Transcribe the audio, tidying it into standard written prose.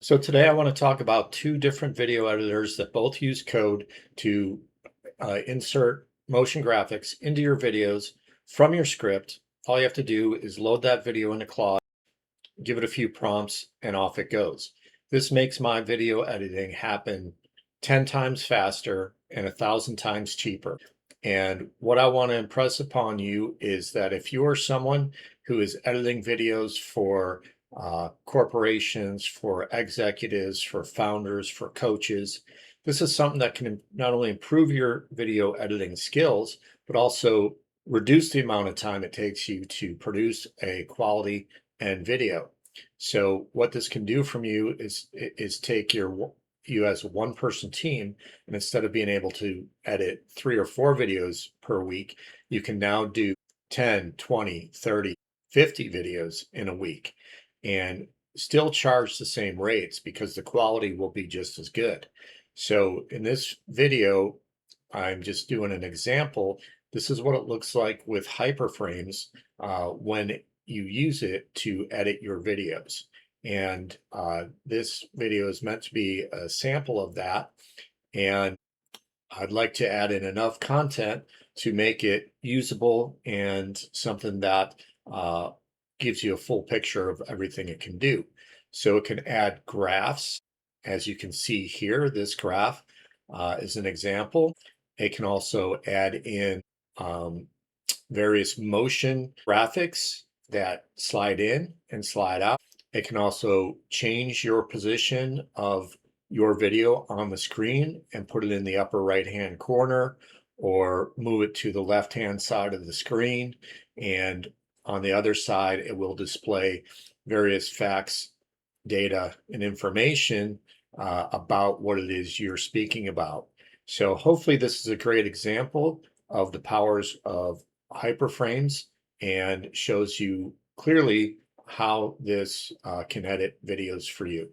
So today I want to talk about two different video editors that both use code to insert motion graphics into your videos from your script. All you have to do is load that video into Claude, give it a few prompts, and off it goes. This makes my video editing happen 10 times faster and 1,000 times cheaper. And what I want to impress upon you is that if you are someone who is editing videos for corporations, for executives, for founders, for coaches, this is something that can not only improve your video editing skills, but also reduce the amount of time it takes you to produce a quality end video. So what this can do from you is take you as a one person team, and instead of being able to edit 3 or 4 videos per week, you can now do 10, 20, 30, 50 videos in a week and still charge the same rates because the quality will be just as good. So in this video, I'm just doing an example. This is what it looks like with Hyperframes when you use it to edit your videos. And this video is meant to be a sample of that. And I'd like to add in enough content to make it usable and something that uh, gives you a full picture of everything it can do. So it can add graphs. As you can see here, this graph is an example. It can also add in um, various motion graphics that slide in and slide out. It can also change your position of your video on the screen and put it in the upper right-hand corner or move it to the left-hand side of the screen. And on the other side, it will display various facts, data, and information about what it is you're speaking about. So hopefully this is a great example of the powers of hyperframes and shows you clearly how this can edit videos for you.